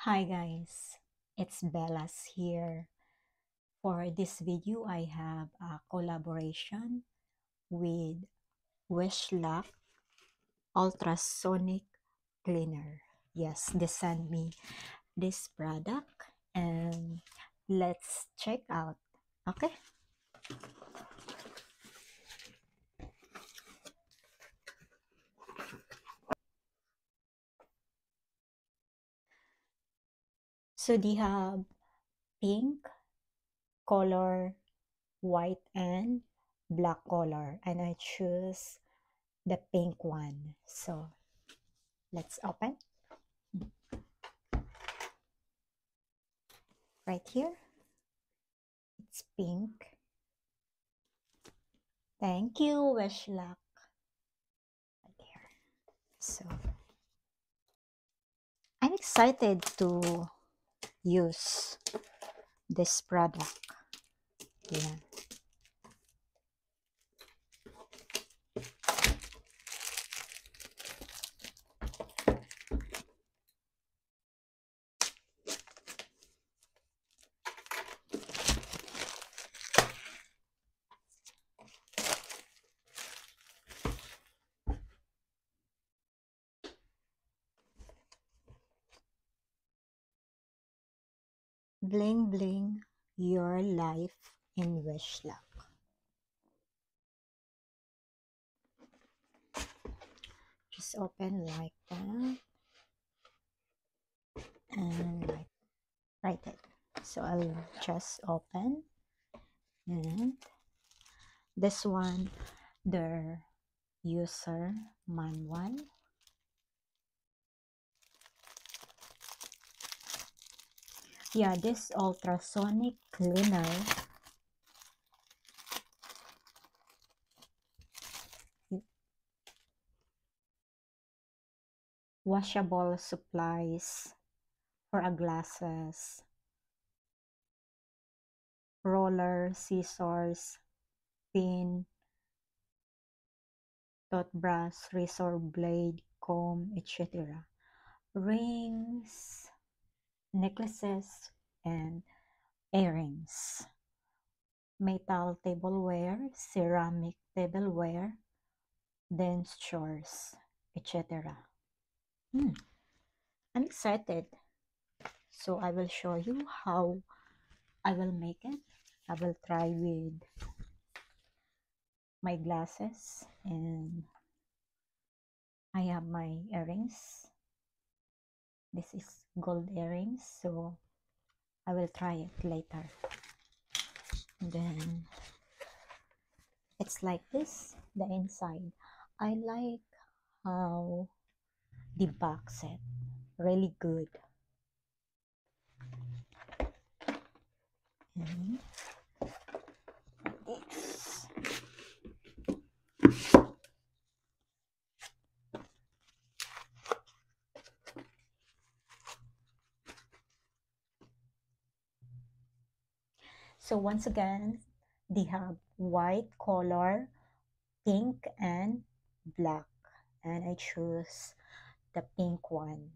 Hi guys, it's Bellas here. For this video, I have a collaboration with Wishlock Ultrasonic Cleaner. Yes, they sent me this product and let's check out. Okay. So they have pink color, white and black color, and I choose the pink one. So let's open right here. It's pink. Thank you, Wishlock. Right here. So I'm excited to use this product. Yeah. Bling bling your life in Wishlock. Just open like that and like right there. So I'll just open, and this one, the user manual. Yeah, this ultrasonic cleaner washable supplies for a glasses, roller, scissors, pin, toothbrush, razor blade, comb, etc. Rings, necklaces, and earrings. Metal tableware, ceramic tableware, dentures, etc. I'm excited. So I will show you how I will make it. I will try with my glasses, and I have my earrings. This is gold earrings, so I will try it later. And then it's like this, the inside. I like how the box set, really good. And this. So once again, they have white color, pink and black, and I choose the pink one.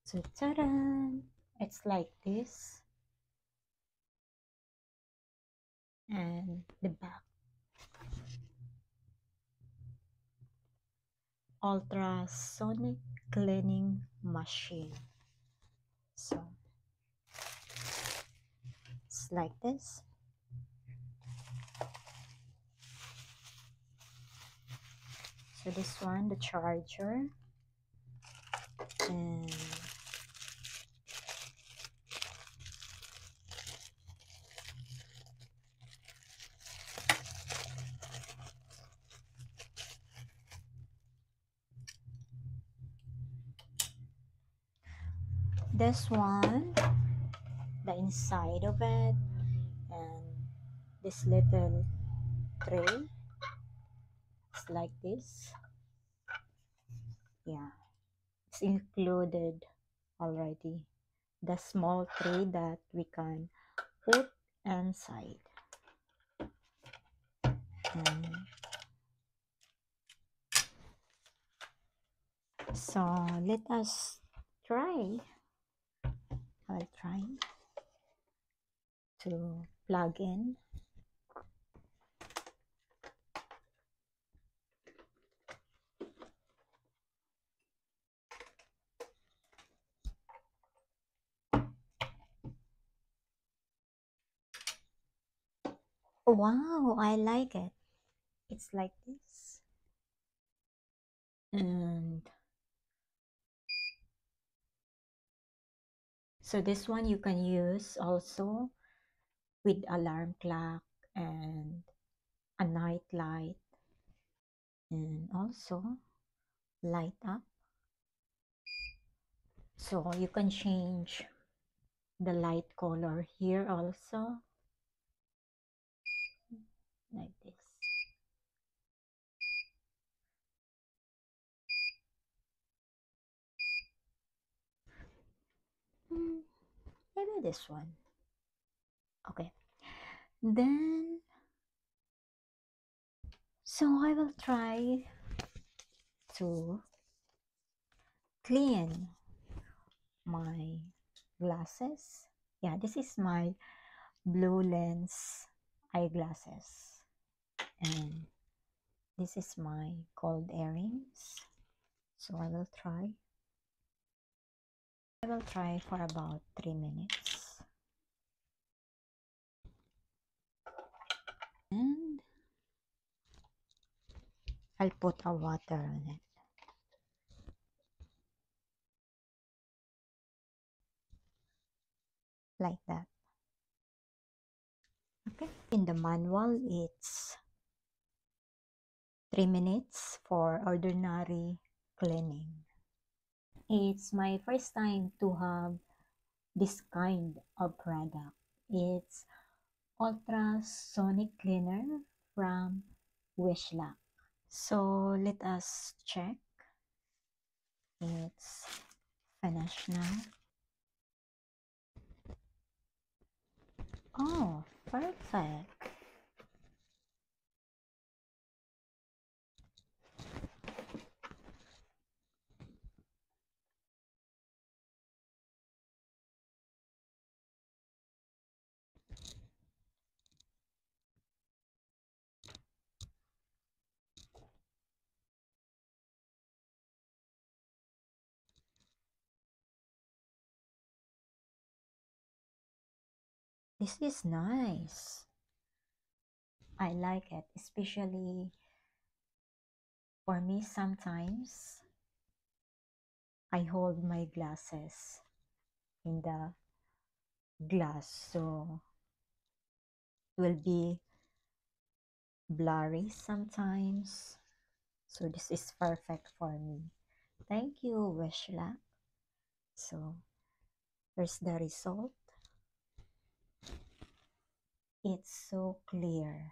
So ta-da! It's like this, and the back. Ultrasonic cleaning machine. So it's like this. So this one, the charger, and this one, the inside of it, and this little tray. It's like this. Yeah, it's included already. The small tray that we can put inside. And So let us try. I'll try to plug in. Wow, I like it. It's like this. And so this one you can use also with alarm clock and a night light, and also light up. So you can change the light color here also, like this. Hmm, maybe this one. Okay. Then, so I will try to clean my glasses. Yeah, this is my blue lens eyeglasses. And this is my gold earrings. So I will try. I will try for about 3 minutes. And I'll put a water on it. Like that. Okay. In the manual, it's 3 minutes for ordinary cleaning. It's my first time to have this kind of product. It's ultrasonic cleaner from Wishlab. So let us check. It's finished now. Oh, perfect. This is nice. I like it, especially for me sometimes I hold my glasses in the glass, so it will be blurry sometimes. So this is perfect for me. Thank you, Wishla. So here's the result. It's so clear.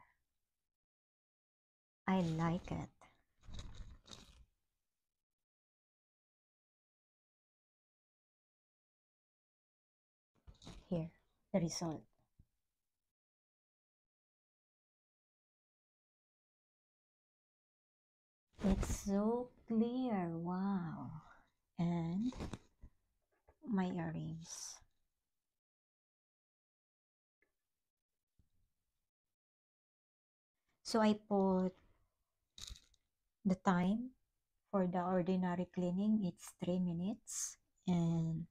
I like it. Here, the result. It's so clear. Wow. And my earrings. So I put the time for the ordinary cleaning. It's 3 minutes. And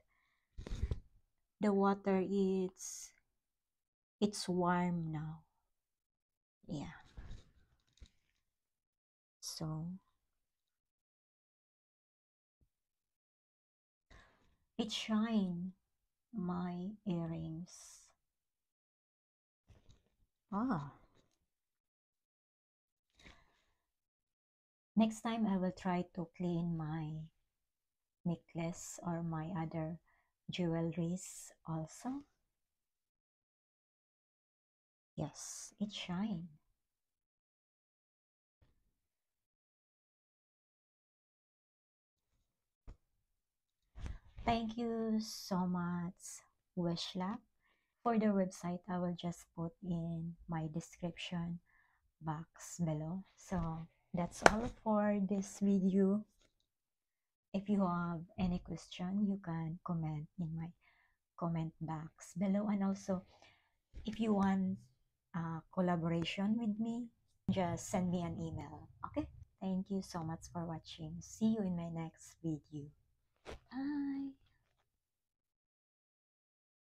the water it's warm now. Yeah. So it shine my earrings. Ah. Next time I will try to clean my necklace or my other jewelries also. Yes, it shine. Thank you so much, Wishlab. For the website, I will just put in my description box below. So that's all for this video. If you have any question, you can comment in my comment box below. And also, if you want collaboration with me, just send me an email. Okay? Thank you so much for watching. See you in my next video. Bye.